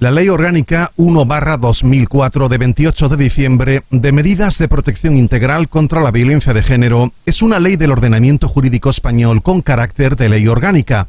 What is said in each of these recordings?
La Ley Orgánica 1/2004 de 28 de diciembre de medidas de protección integral contra la violencia de género es una ley del ordenamiento jurídico español con carácter de ley orgánica.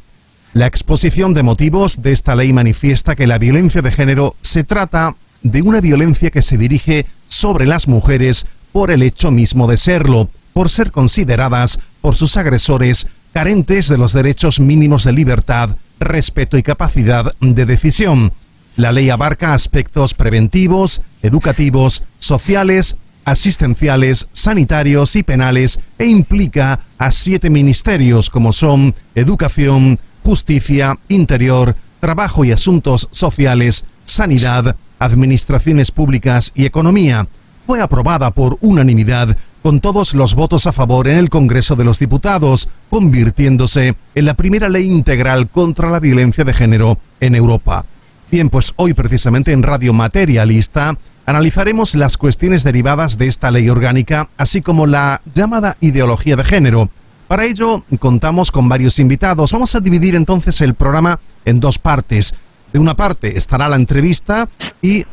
La exposición de motivos de esta ley manifiesta que la violencia de género se trata de una violencia que se dirige sobre las mujeres por el hecho mismo de serlo, por ser consideradas por sus agresores carentes de los derechos mínimos de libertad, respeto y capacidad de decisión. La ley abarca aspectos preventivos, educativos, sociales, asistenciales, sanitarios y penales e implica a 7 ministerios como son Educación, Justicia, Interior, Trabajo y Asuntos Sociales, Sanidad, Administraciones Públicas y Economía. Fue aprobada por unanimidad con todos los votos a favor en el Congreso de los Diputados, convirtiéndose en la primera ley integral contra la violencia de género en Europa. Bien, pues hoy precisamente en Radio Materialista analizaremos las cuestiones derivadas de esta ley orgánica, así como la llamada ideología de género. Para ello contamos con varios invitados. Vamos a dividir entonces el programa en 2 partes. De una parte estará la entrevista y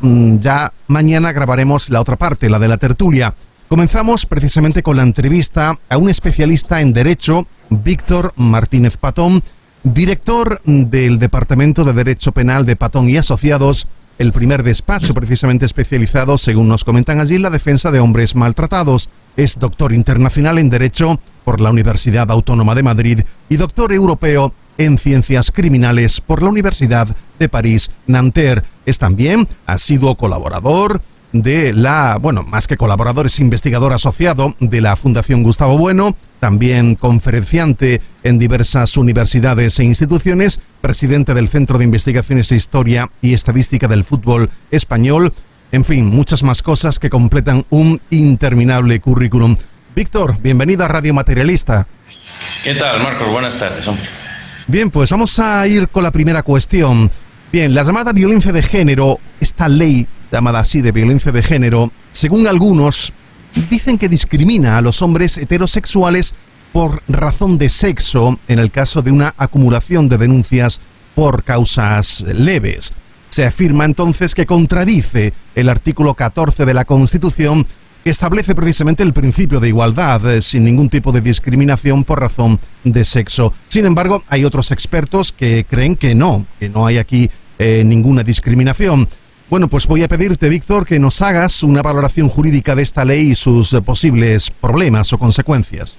ya mañana grabaremos la otra parte, la de la tertulia. Comenzamos precisamente con la entrevista a un especialista en Derecho, Víctor Martínez Patón, director del Departamento de Derecho Penal de Patón y Asociados, el primer despacho precisamente especializado, según nos comentan allí, en la defensa de hombres maltratados. Es doctor internacional en Derecho por la Universidad Autónoma de Madrid y doctor europeo en Ciencias Criminales por la Universidad de París-Nanterre. Es también asiduo colaborador de más que colaborador, es investigador asociado de la Fundación Gustavo Bueno, también conferenciante en diversas universidades e instituciones, presidente del Centro de Investigaciones de Historia y Estadística del Fútbol Español, en fin, muchas más cosas que completan un interminable currículum. Víctor, bienvenido a Radio Materialista. ¿Qué tal, Marcos? Buenas tardes, hombre. Bien, pues vamos a ir con la primera cuestión. Bien, la llamada violencia de género, esta ley llamada así de violencia de género, según algunos, dicen que discrimina a los hombres heterosexuales por razón de sexo en el caso de una acumulación de denuncias por causas leves. Se afirma entonces que contradice el artículo 14 de la Constitución, que establece precisamente el principio de igualdad, sin ningún tipo de discriminación por razón de sexo. Sin embargo, hay otros expertos que creen que no hay aquí ninguna discriminación. Bueno, pues voy a pedirte, Víctor, que nos hagas una valoración jurídica de esta ley y sus posibles problemas o consecuencias.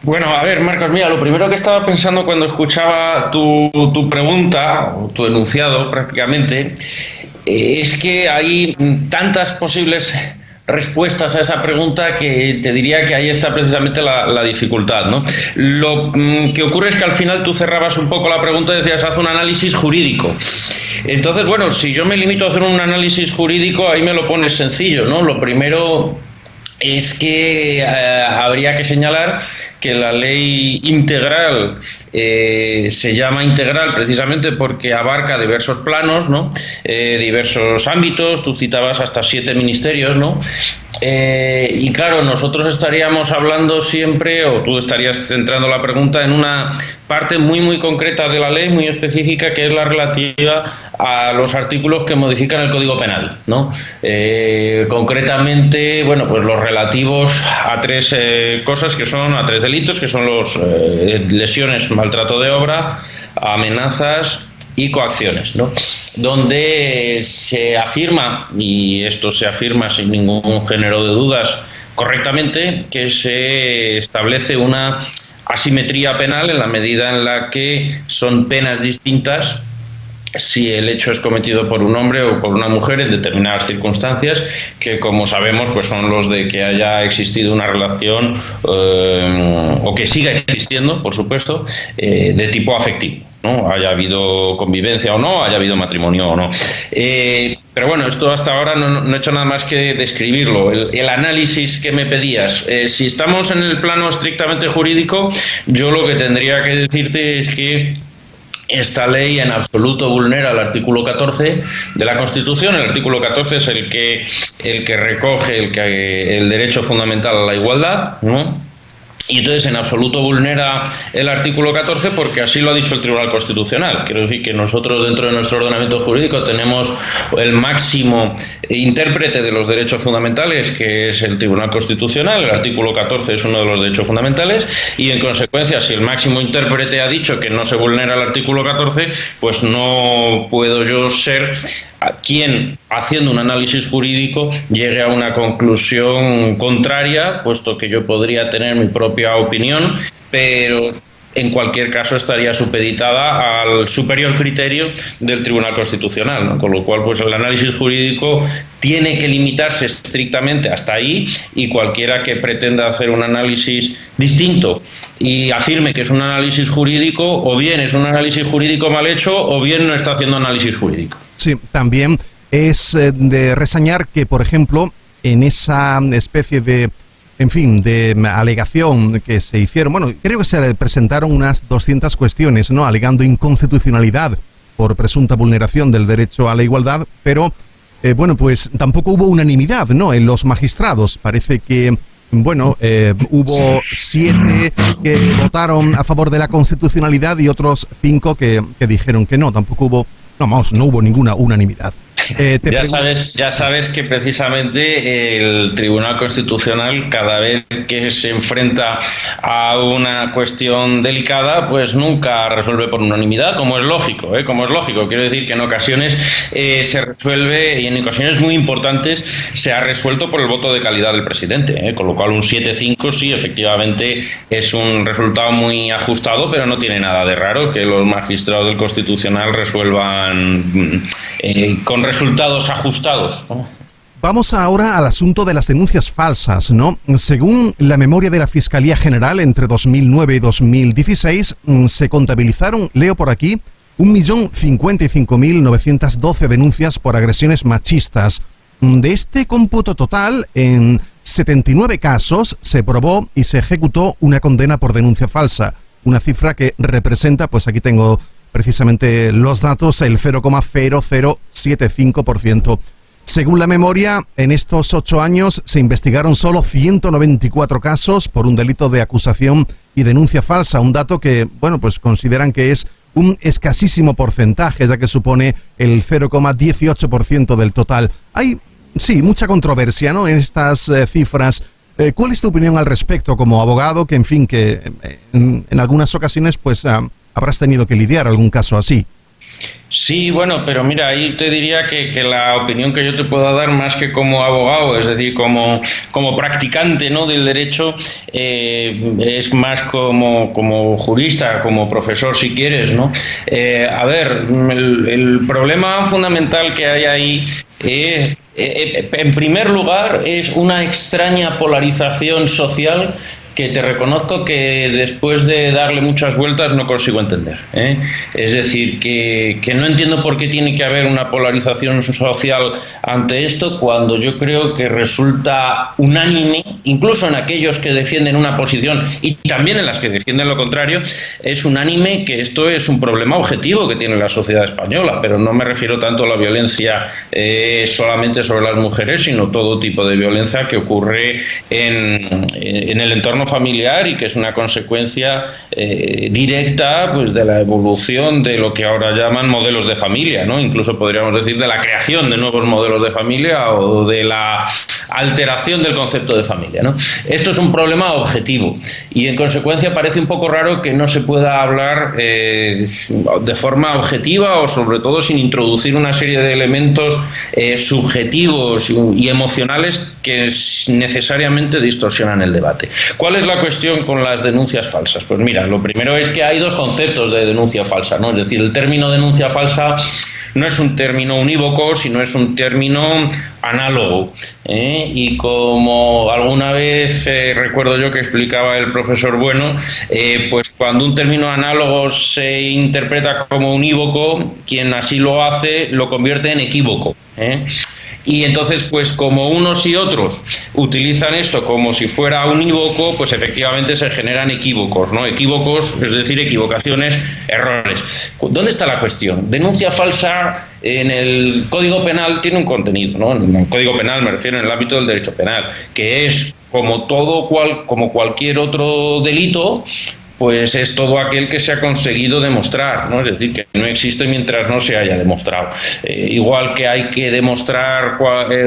Bueno, a ver, Marcos, mira, lo primero que estaba pensando cuando escuchaba tu pregunta, o tu enunciado prácticamente, es que hay tantas posibles respuestas a esa pregunta que te diría que ahí está precisamente la dificultad, ¿no? Lo que ocurre es que al final tú cerrabas un poco la pregunta y decías, haz un análisis jurídico. Entonces, bueno, si yo me limito a hacer un análisis jurídico, ahí me lo pones sencillo, ¿no? Lo primero es que habría que señalar que la ley integral se llama integral precisamente porque abarca diversos planos, ¿no? Diversos ámbitos. Tú citabas hasta 7 ministerios, ¿no? Y claro, nosotros estaríamos hablando siempre, o tú estarías centrando la pregunta en una parte muy muy concreta de la ley, muy específica, que es la relativa a los artículos que modifican el Código Penal, ¿no? Concretamente, bueno, pues los relativos a 3 cosas, que son a 3 delitos, que son los lesiones, maltrato de obra, amenazas y coacciones, ¿no? Donde se afirma, y esto se afirma sin ningún género de dudas correctamente, que se establece una asimetría penal en la medida en la que son penas distintas si el hecho es cometido por un hombre o por una mujer en determinadas circunstancias, que como sabemos pues son los de que haya existido una relación o que siga existiendo, por supuesto, de tipo afectivo, ¿no? Haya habido convivencia o no, haya habido matrimonio o no. Pero bueno, esto hasta ahora no he hecho nada más que describirlo. El análisis que me pedías, si estamos en el plano estrictamente jurídico, yo lo que tendría que decirte es que esta ley en absoluto vulnera el artículo 14 de la Constitución. El artículo 14 es el que recoge el derecho fundamental a la igualdad, ¿no? Y entonces en absoluto vulnera el artículo 14 porque así lo ha dicho el Tribunal Constitucional. Quiero decir que nosotros dentro de nuestro ordenamiento jurídico tenemos el máximo intérprete de los derechos fundamentales, que es el Tribunal Constitucional. El artículo 14 es uno de los derechos fundamentales y en consecuencia si el máximo intérprete ha dicho que no se vulnera el artículo 14, pues no puedo yo ser quien, haciendo un análisis jurídico, llegue a una conclusión contraria, puesto que yo podría tener mi propia opinión, pero en cualquier caso estaría supeditada al superior criterio del Tribunal Constitucional, ¿no? Con lo cual, pues el análisis jurídico tiene que limitarse estrictamente hasta ahí, y cualquiera que pretenda hacer un análisis distinto y afirme que es un análisis jurídico, o bien es un análisis jurídico mal hecho, o bien no está haciendo análisis jurídico. Sí, también es de reseñar que, por ejemplo, en esa especie de, en fin, de alegación que se hicieron, bueno, creo que se presentaron unas 200 cuestiones, ¿no?, alegando inconstitucionalidad por presunta vulneración del derecho a la igualdad, pero, bueno, pues tampoco hubo unanimidad, ¿no?, en los magistrados. Parece que, bueno, hubo 7 que votaron a favor de la constitucionalidad y otros 5 que dijeron que no. Tampoco hubo, no hubo ninguna unanimidad. Ya sabes que precisamente el Tribunal Constitucional, cada vez que se enfrenta a una cuestión delicada, pues nunca resuelve por unanimidad, como es lógico, Quiero decir que en ocasiones se resuelve, y en ocasiones muy importantes se ha resuelto por el voto de calidad del presidente, con lo cual un 7-5 sí, efectivamente es un resultado muy ajustado, pero no tiene nada de raro que los magistrados del Constitucional resuelvan con resultados ajustados, ¿no? Vamos ahora al asunto de las denuncias falsas, ¿no? Según la memoria de la Fiscalía General, entre 2009 y 2016 se contabilizaron, leo por aquí, 1.055.912 denuncias por agresiones machistas. De este cómputo total, en 79 casos se probó y se ejecutó una condena por denuncia falsa, una cifra que representa, pues aquí tengo precisamente los datos, el 0,0075%. Según la memoria, en estos 8 años se investigaron solo 194 casos por un delito de acusación y denuncia falsa, un dato que, bueno, pues consideran que es un escasísimo porcentaje, ya que supone el 0,18% del total. Hay, sí, mucha controversia, ¿no?, en estas cifras. ¿Cuál es tu opinión al respecto como abogado, que, en fin, que en algunas ocasiones, pues, habrás tenido que lidiar algún caso así? Sí, bueno, pero mira, ahí te diría que la opinión que yo te puedo dar, más que como abogado, es decir, como practicante, ¿no?, del derecho, es más como jurista, como profesor, si quieres, ¿no? A ver, el problema fundamental que hay ahí es, en primer lugar, es una extraña polarización social que te reconozco que después de darle muchas vueltas no consigo entender, ¿eh? Es decir, que no entiendo por qué tiene que haber una polarización social ante esto, cuando yo creo que resulta unánime, incluso en aquellos que defienden una posición y también en las que defienden lo contrario, es unánime que esto es un problema objetivo que tiene la sociedad española, pero no me refiero tanto a la violencia solamente sobre las mujeres, sino todo tipo de violencia que ocurre en el entorno familiar y que es una consecuencia directa, pues, de la evolución de lo que ahora llaman modelos de familia, ¿no? Incluso podríamos decir de la creación de nuevos modelos de familia o de la alteración del concepto de familia, ¿no? Esto es un problema objetivo y en consecuencia parece un poco raro que no se pueda hablar de forma objetiva, o sobre todo sin introducir una serie de elementos subjetivos y emocionales que necesariamente distorsionan el debate. ¿Cuál es la cuestión con las denuncias falsas? Pues mira, lo primero es que hay dos conceptos de denuncia falsa, ¿no? Es decir, el término denuncia falsa no es un término unívoco, sino es un término análogo, y como alguna vez recuerdo yo que explicaba el profesor Bueno, pues cuando un término análogo se interpreta como unívoco, quien así lo hace lo convierte en equívoco, Y entonces, pues como unos y otros utilizan esto como si fuera unívoco, pues efectivamente se generan equívocos, ¿no? Equívocos, es decir, equivocaciones, errores. ¿Dónde está la cuestión? Denuncia falsa en el Código Penal tiene un contenido, ¿no? En el Código Penal me refiero en el ámbito del derecho penal, que es como cualquier otro delito, pues es todo aquel que se ha conseguido demostrar, ¿no? Es decir, que no existe mientras no se haya demostrado. Igual que hay que demostrar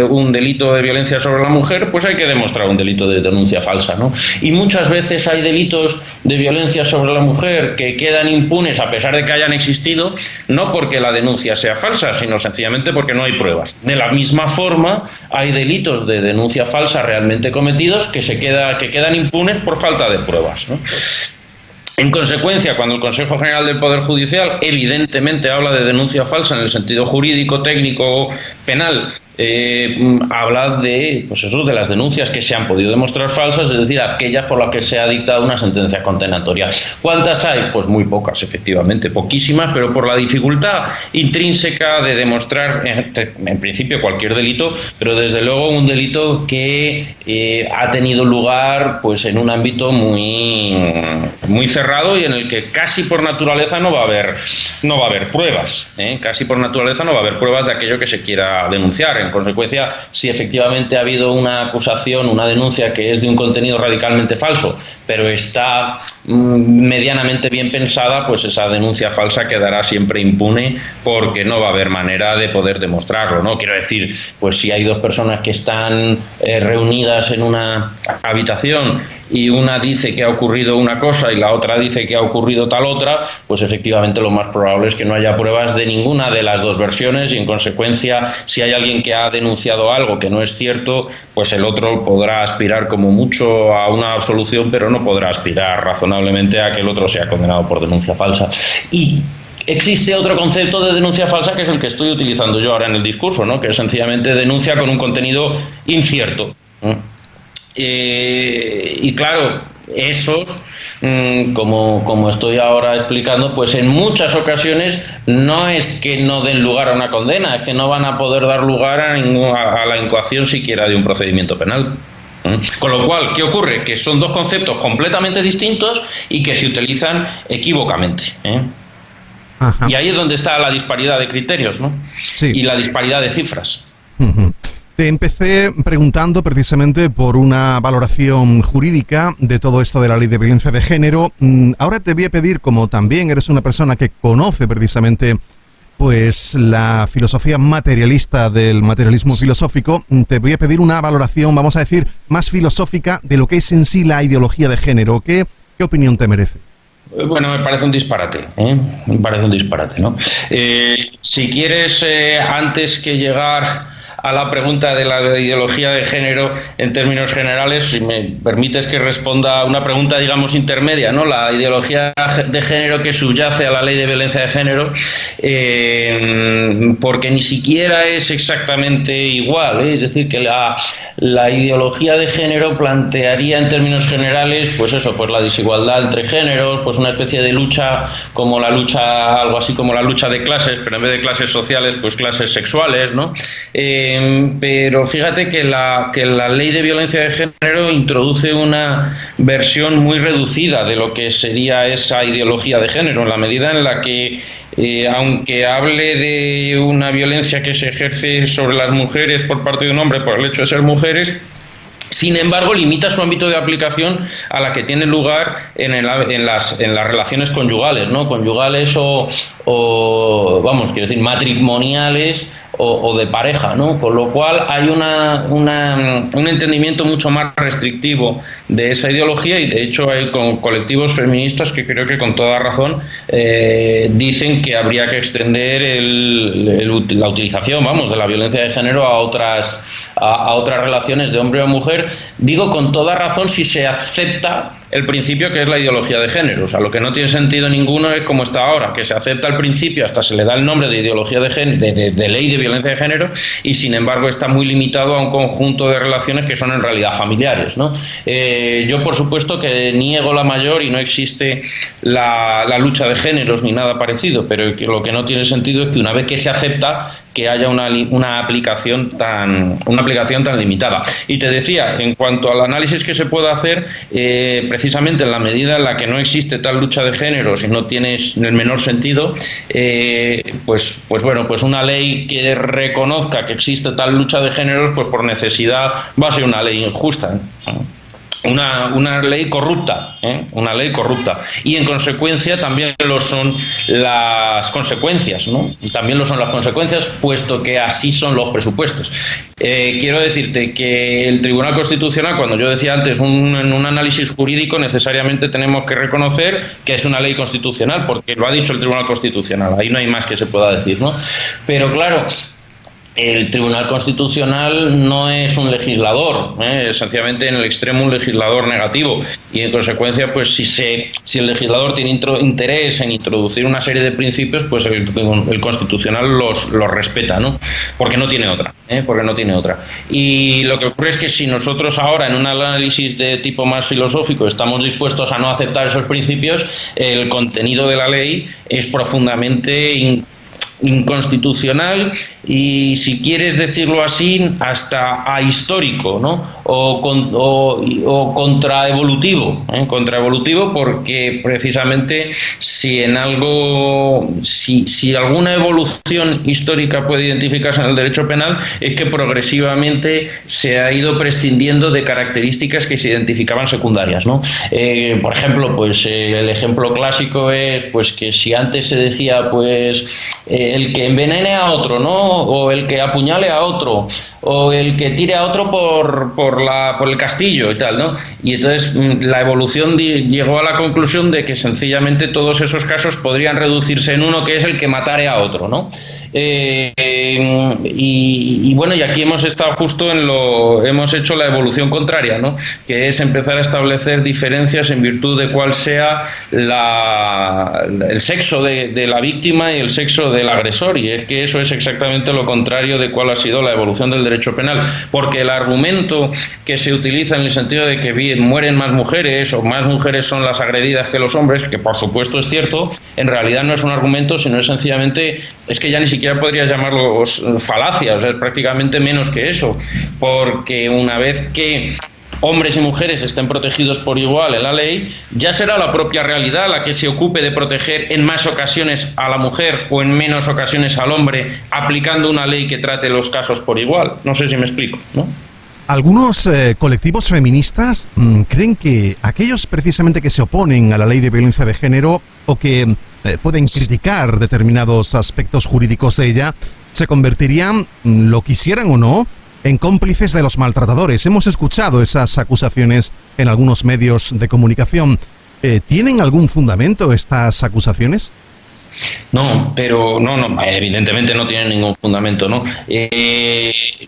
un delito de violencia sobre la mujer, pues hay que demostrar un delito de denuncia falsa, ¿no? Y muchas veces hay delitos de violencia sobre la mujer que quedan impunes a pesar de que hayan existido, no porque la denuncia sea falsa, sino sencillamente porque no hay pruebas. De la misma forma, hay delitos de denuncia falsa realmente cometidos que quedan impunes por falta de pruebas, ¿no? En consecuencia, cuando el Consejo General del Poder Judicial evidentemente habla de denuncia falsa en el sentido jurídico, técnico, penal, habla de, pues eso, de las denuncias que se han podido demostrar falsas, es decir, aquellas por las que se ha dictado una sentencia condenatoria. ¿Cuántas hay? Pues muy pocas, efectivamente, poquísimas, pero por la dificultad intrínseca de demostrar, en principio, cualquier delito, pero desde luego un delito que ha tenido lugar pues en un ámbito muy cerrado y en el que casi por naturaleza no va a haber pruebas, casi por naturaleza no va a haber pruebas de aquello que se quiera denunciar. En consecuencia, si efectivamente ha habido una acusación, una denuncia que es de un contenido radicalmente falso, pero está medianamente bien pensada, pues esa denuncia falsa quedará siempre impune porque no va a haber manera de poder demostrarlo, ¿no? Quiero decir, pues si hay dos personas que están reunidas en una habitación y una dice que ha ocurrido una cosa y la otra dice que ha ocurrido tal otra, pues efectivamente lo más probable es que no haya pruebas de ninguna de las dos versiones y en consecuencia, si hay alguien que ha denunciado algo que no es cierto, pues el otro podrá aspirar como mucho a una absolución, pero no podrá aspirar razonablemente a que el otro sea condenado por denuncia falsa. Y existe otro concepto de denuncia falsa que es el que estoy utilizando yo ahora en el discurso, ¿no? Que es sencillamente denuncia con un contenido incierto. Y claro, esos, como estoy ahora explicando, pues en muchas ocasiones no es que no den lugar a una condena, es que no van a poder dar lugar a la incoación siquiera de un procedimiento penal. Con lo cual, ¿qué ocurre? Que son dos conceptos completamente distintos y que se utilizan equívocamente. Ajá. Y ahí es donde está la disparidad de criterios, ¿no? Sí. Y la disparidad de cifras. Uh-huh. Te empecé preguntando precisamente por una valoración jurídica de todo esto de la ley de violencia de género. Ahora te voy a pedir, como también eres una persona que conoce precisamente pues la filosofía materialista del materialismo filosófico, te voy a pedir una valoración, vamos a decir, más filosófica de lo que es en sí la ideología de género. ¿Qué opinión te merece? Bueno, me parece un disparate, Me parece un disparate, ¿no? Si quieres, antes que llegar a la pregunta de la ideología de género en términos generales, si me permites que responda a una pregunta, digamos, intermedia, ¿no? La ideología de género que subyace a la ley de violencia de género, porque ni siquiera es exactamente igual, Es decir, que la ideología de género plantearía en términos generales, pues eso, pues la desigualdad entre géneros, pues una especie de lucha algo así como la lucha de clases, pero en vez de clases sociales, pues clases sexuales, ¿no? Pero fíjate que la ley de violencia de género introduce una versión muy reducida de lo que sería esa ideología de género, en la medida en la que, aunque hable de una violencia que se ejerce sobre las mujeres por parte de un hombre por el hecho de ser mujeres, sin embargo, limita su ámbito de aplicación a la que tiene lugar en las relaciones conyugales, ¿no? Conyugales o vamos, quiero decir, matrimoniales o de pareja, ¿no? Con lo cual hay un entendimiento mucho más restrictivo de esa ideología y de hecho hay colectivos feministas que creo que con toda razón dicen que habría que extender la utilización, vamos, de la violencia de género a otras relaciones de hombre o mujer. Digo con toda razón si se acepta el principio que es la ideología de género. O sea, lo que no tiene sentido ninguno es como está ahora, que se acepta el principio, hasta se le da el nombre de ideología de género, de ley de violencia de género, y sin embargo está muy limitado a un conjunto de relaciones que son en realidad familiares, ¿no? Yo por supuesto que niego la mayor y no existe la lucha de géneros ni nada parecido, pero lo que no tiene sentido es que una vez que se acepta, que haya una aplicación tan limitada. Y te decía, en cuanto al análisis que se puede hacer, precisamente en la medida en la que no existe tal lucha de géneros y no tiene el menor sentido, pues una ley que reconozca que existe tal lucha de géneros, pues por necesidad va a ser una ley injusta, ¿no? una ley corrupta, una ley corrupta, y en consecuencia también lo son las consecuencias, ¿no? También lo son las consecuencias, puesto que así son los presupuestos. Quiero decirte que el Tribunal Constitucional, cuando yo decía antes en un análisis jurídico, necesariamente tenemos que reconocer que es una ley constitucional, porque lo ha dicho el Tribunal Constitucional, ahí no hay más que se pueda decir, ¿no? Pero claro, el Tribunal Constitucional no es un legislador, esencialmente en el extremo un legislador negativo, y en consecuencia, pues si el legislador tiene interés en introducir una serie de principios, pues el Constitucional los respeta, ¿no? Porque no tiene otra, Y lo que ocurre es que si nosotros ahora en un análisis de tipo más filosófico estamos dispuestos a no aceptar esos principios, el contenido de la ley es profundamente inconstitucional y, si quieres decirlo así, hasta ahistórico, ¿no? O contraevolutivo, porque precisamente si alguna evolución histórica puede identificarse en el derecho penal, es que progresivamente se ha ido prescindiendo de características que se identificaban secundarias, ¿no? Por ejemplo, pues el ejemplo clásico es pues que si antes se decía pues el que envenene a otro, ¿no? O el que apuñale a otro, o el que tire a otro por el castillo y tal, ¿no? Y entonces la evolución llegó a la conclusión de que sencillamente todos esos casos podrían reducirse en uno, que es el que matare a otro, ¿no? Y bueno, y aquí hemos estado justo hemos hecho la evolución contraria, ¿no? Que es empezar a establecer diferencias en virtud de cuál sea el sexo de la víctima y el sexo del agresor, y es que eso es exactamente lo contrario de cuál ha sido la evolución del derecho penal, porque el argumento que se utiliza en el sentido de que mueren más mujeres o más mujeres son las agredidas que los hombres, que por supuesto es cierto, en realidad no es un argumento, sino es sencillamente, es que ya ni siquiera podría llamarlos falacias, o sea, es prácticamente menos que eso, porque una vez que hombres y mujeres estén protegidos por igual en la ley, ya será la propia realidad la que se ocupe de proteger en más ocasiones a la mujer o en menos ocasiones al hombre, aplicando una ley que trate los casos por igual. No sé si me explico, ¿no? Algunos colectivos feministas creen que aquellos precisamente que se oponen a la ley de violencia de género o que pueden criticar determinados aspectos jurídicos de ella, se convertirían, lo quisieran o no, en cómplices de los maltratadores. Hemos escuchado esas acusaciones en algunos medios de comunicación. ¿Tienen algún fundamento estas acusaciones? No, pero no, evidentemente no tiene ningún fundamento, ¿no?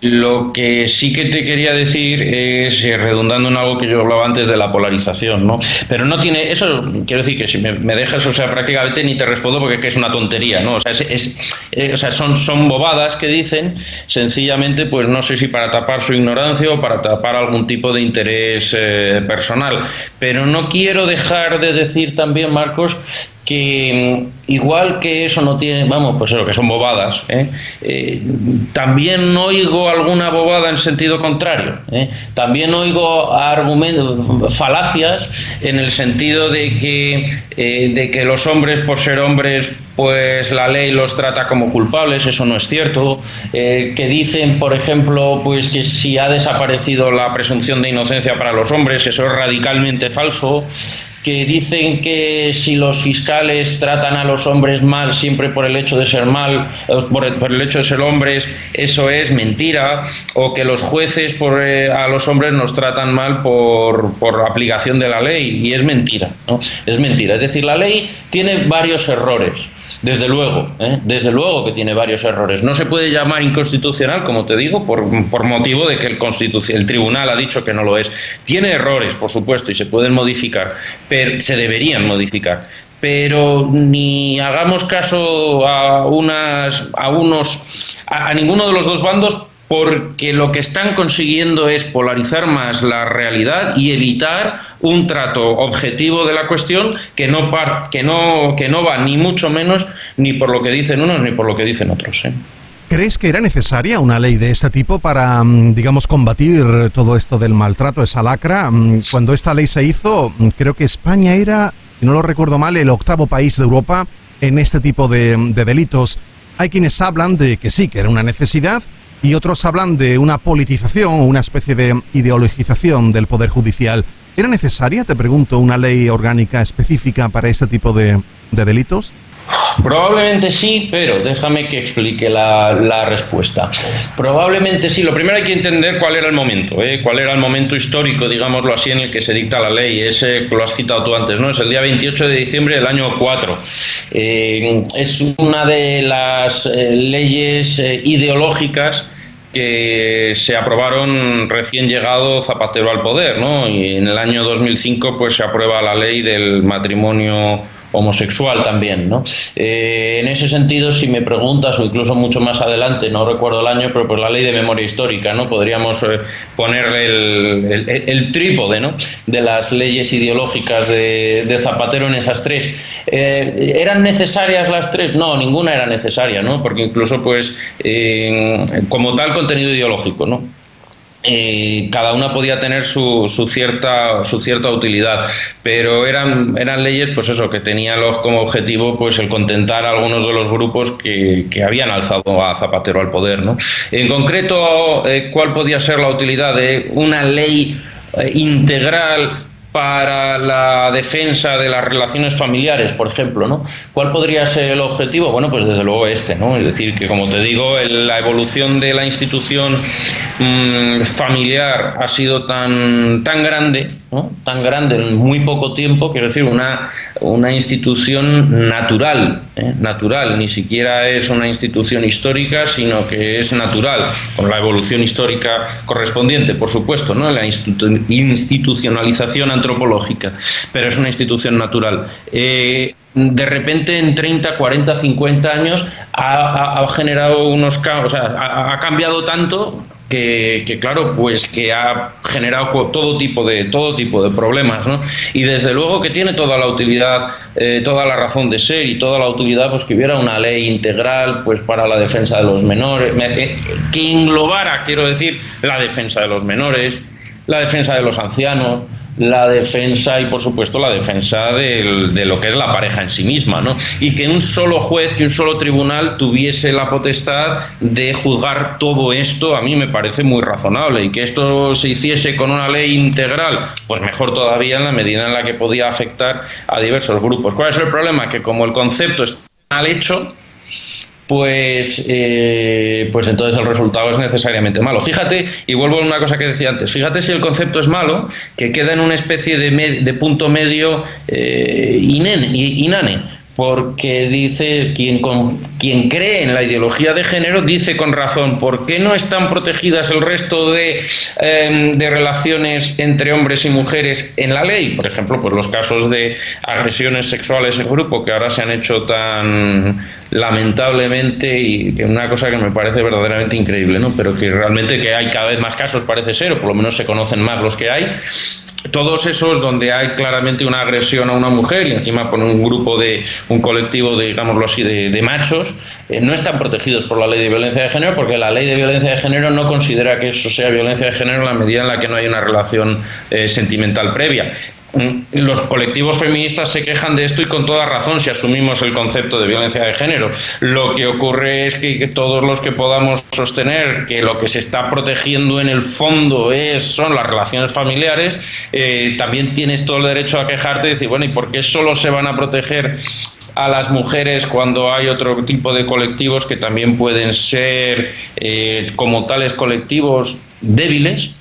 Lo que sí que te quería decir es, redundando en algo que yo hablaba antes de la polarización, ¿no? Pero no tiene, eso quiero decir que si me dejas, o sea, prácticamente ni te respondo porque es que es una tontería, ¿no? O sea, son bobadas que dicen, sencillamente, pues no sé si para tapar su ignorancia o para tapar algún tipo de interés personal. Pero no quiero dejar de decir también, Marcos, que igual que eso no tiene, pues eso, que son bobadas, también oigo alguna bobada en sentido contrario, también oigo argumentos, falacias, en el sentido de que los hombres, por ser hombres, pues la ley los trata como culpables. Eso no es cierto. Que dicen, por ejemplo, pues que si ha desaparecido la presunción de inocencia para los hombres, eso es radicalmente falso. Que dicen que si los fiscales tratan a los hombres mal siempre por el hecho de ser por el hecho de ser hombres, eso es mentira. O que los jueces a los hombres nos tratan mal por aplicación de la ley, y es mentira, ¿no? Es mentira. Es decir, la ley tiene varios errores. Desde luego que tiene varios errores. No se puede llamar inconstitucional, como te digo, por motivo de que el tribunal ha dicho que no lo es. Tiene errores, por supuesto, y se pueden modificar, pero se deberían modificar. Pero ni hagamos caso a ninguno de los dos bandos, porque lo que están consiguiendo es polarizar más la realidad y evitar un trato objetivo de la cuestión que no va ni mucho menos ni por lo que dicen unos ni por lo que dicen otros, ¿eh? ¿Crees que era necesaria una ley de este tipo para, digamos, combatir todo esto del maltrato, esa lacra? Cuando esta ley se hizo, creo que España era, si no lo recuerdo mal, el 8º país de Europa en este tipo de delitos. Hay quienes hablan de que sí, que era una necesidad, y otros hablan de una politización o una especie de ideologización del Poder Judicial. ¿Era necesaria, te pregunto, una ley orgánica específica para este tipo de delitos? Probablemente sí, pero déjame que explique la respuesta. Probablemente sí. Lo primero hay que entender cuál era el momento, cuál era el momento histórico, digámoslo así, en el que se dicta la ley. Lo has citado tú antes, ¿no? Es el día 28 de diciembre del año 4. Es una de las leyes ideológicas que se aprobaron recién llegado Zapatero al poder, ¿no? Y en el año 2005 pues se aprueba la ley del matrimonio homosexual también, ¿no? En ese sentido, si me preguntas, o incluso mucho más adelante, no recuerdo el año, pero pues la ley de memoria histórica, ¿no? Podríamos ponerle el trípode, ¿no?, de las leyes ideológicas de Zapatero en esas tres. ¿Eran necesarias las tres? No, ninguna era necesaria, ¿no? Porque incluso, pues, como tal contenido ideológico, ¿no? Cada una podía tener su cierta utilidad, pero eran leyes, pues eso, que tenían como objetivo pues el contentar a algunos de los grupos que habían alzado a Zapatero al poder, ¿no? En concreto, ¿cuál podía ser la utilidad de una ley integral para la defensa de las relaciones familiares, por ejemplo, ¿no? ¿Cuál podría ser el objetivo? Bueno, pues desde luego ¿no? Es decir, que como te digo, la evolución de la institución familiar ha sido tan grande, ¿no?, tan grande en muy poco tiempo, quiero decir, una institución natural, ni siquiera es una institución histórica, sino que es natural, con la evolución histórica correspondiente, por supuesto, ¿no?, la institucionalización antropológica, pero es una institución natural. De repente en 30, 40, 50 años ha generado unos cambios, o sea, ha cambiado tanto que claro, pues que ha generado todo tipo de problemas, ¿no? Y desde luego que tiene toda la utilidad, toda la razón de ser y toda la utilidad, pues que hubiera una ley integral pues para la defensa de los menores, que englobara, quiero decir, la defensa de los menores, la defensa de los ancianos, la defensa y, por supuesto, la defensa de lo que es la pareja en sí misma, ¿no? Y que un solo juez, que un solo tribunal tuviese la potestad de juzgar todo esto, a mí me parece muy razonable. Y que esto se hiciese con una ley integral, pues mejor todavía, en la medida en la que podía afectar a diversos grupos. ¿Cuál es el problema? Que como el concepto está mal hecho, pues entonces el resultado es necesariamente malo. Fíjate, y vuelvo a una cosa que decía antes, fíjate si el concepto es malo, que queda en una especie de punto medio inane, porque dice, quien cree en la ideología de género dice con razón, ¿por qué no están protegidas el resto de relaciones entre hombres y mujeres en la ley? Por ejemplo, pues los casos de agresiones sexuales en grupo, que ahora se han hecho tan lamentablemente, y que una cosa que me parece verdaderamente increíble, ¿no? Pero que realmente que hay cada vez más casos, parece ser, o por lo menos se conocen más los que hay. Todos esos donde hay claramente una agresión a una mujer y encima por un colectivo de, digámoslo así, de machos, no están protegidos por la ley de violencia de género, porque la ley de violencia de género no considera que eso sea violencia de género en la medida en la que no hay una relación sentimental previa. Los colectivos feministas se quejan de esto y con toda razón si asumimos el concepto de violencia de género. Lo que ocurre es que todos los que podamos sostener que lo que se está protegiendo en el fondo son las relaciones familiares, también tienes todo el derecho a quejarte y decir, bueno, ¿y por qué solo se van a proteger a las mujeres cuando hay otro tipo de colectivos que también pueden ser como tales colectivos débiles?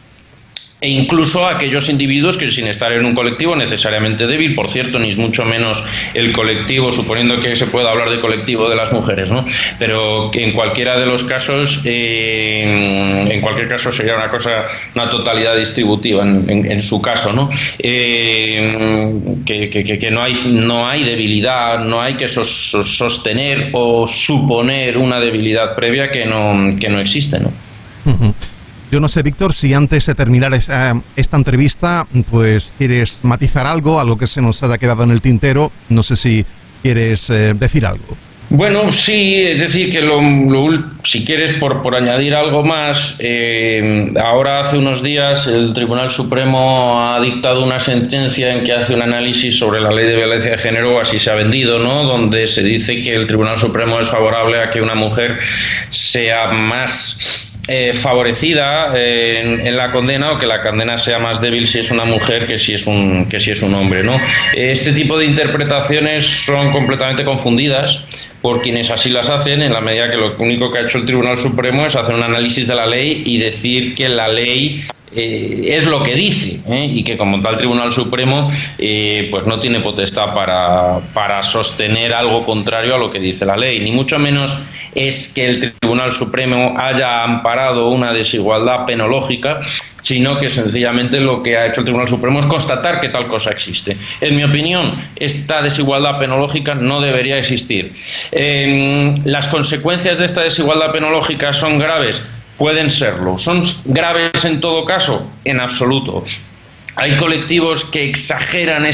E incluso a aquellos individuos que, sin estar en un colectivo necesariamente débil, por cierto, ni es mucho menos el colectivo, suponiendo que se pueda hablar de colectivo de las mujeres, ¿no? Pero que en cualquiera de los casos, en cualquier caso sería una totalidad distributiva en su caso, ¿no? Que no hay debilidad, no hay que sostener o suponer una debilidad previa que no existe, ¿no? Uh-huh. Yo no sé, Víctor, si antes de terminar esta entrevista, pues quieres matizar algo que se nos haya quedado en el tintero. No sé si quieres decir algo. Bueno, sí, es decir, que si quieres, por añadir algo más, ahora hace unos días el Tribunal Supremo ha dictado una sentencia en que hace un análisis sobre la ley de violencia de género, así se ha vendido, ¿no?, donde se dice que el Tribunal Supremo es favorable a que una mujer sea más favorecida en la condena, o que la condena sea más débil si es una mujer que si es un hombre, ¿no? Este tipo de interpretaciones son completamente confundidas por quienes así las hacen, en la medida que lo único que ha hecho el Tribunal Supremo es hacer un análisis de la ley y decir que la ley es lo que dice, y que como tal Tribunal Supremo pues no tiene potestad para sostener algo contrario a lo que dice la ley, ni mucho menos es que el Tribunal Supremo haya amparado una desigualdad penológica, sino que sencillamente lo que ha hecho el Tribunal Supremo es constatar que tal cosa existe. En mi opinión, esta desigualdad penológica no debería existir. Las consecuencias de esta desigualdad penológica son graves. Pueden serlo. ¿Son graves en todo caso? En absoluto. ¿Hay colectivos que exageran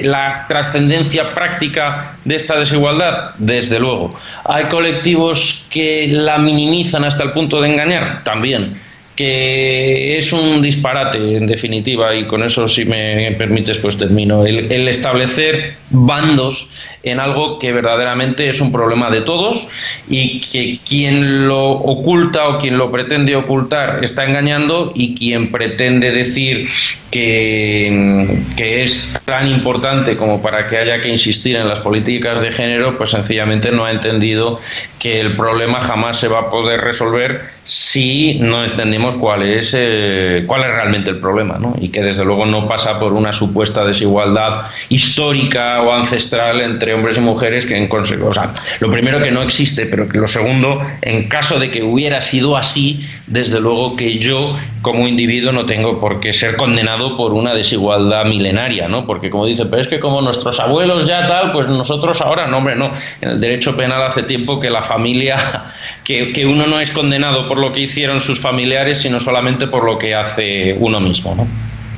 la trascendencia práctica de esta desigualdad? Desde luego. ¿Hay colectivos que la minimizan hasta el punto de engañar? También. Que es un disparate, en definitiva, y con eso, si me permites, pues termino. El establecer bandos en algo que verdaderamente es un problema de todos, y que quien lo oculta o quien lo pretende ocultar está engañando, y quien pretende decir que es tan importante como para que haya que insistir en las políticas de género, pues sencillamente no ha entendido que el problema jamás se va a poder resolver si no entendemos cuál es realmente el problema, ¿no? Y que desde luego no pasa por una supuesta desigualdad histórica o ancestral entre hombres y mujeres, que o sea, lo primero, que no existe, pero que lo segundo, en caso de que hubiera sido así, desde luego que yo como individuo no tengo por qué ser condenado por una desigualdad milenaria, ¿no? Porque como dice, pero es que como nuestros abuelos ya tal, pues nosotros ahora, no, hombre, no. En el derecho penal hace tiempo que la familia, que uno no es condenado por lo que hicieron sus familiares, sino solamente por lo que hace uno mismo, ¿no?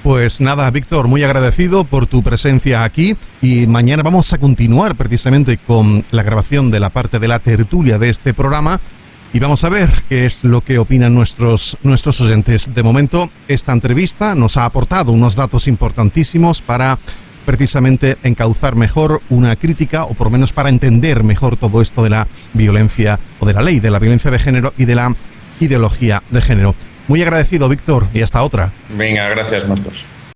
Pues nada, Víctor, muy agradecido por tu presencia aquí, y mañana vamos a continuar precisamente con la grabación de la parte de la tertulia de este programa, y vamos a ver qué es lo que opinan nuestros oyentes. De momento, esta entrevista nos ha aportado unos datos importantísimos para precisamente encauzar mejor una crítica, o por lo menos para entender mejor todo esto de la violencia, o de la ley de la violencia de género y de la ideología de género. Muy agradecido, Víctor, y hasta otra. Venga, gracias, Marcos.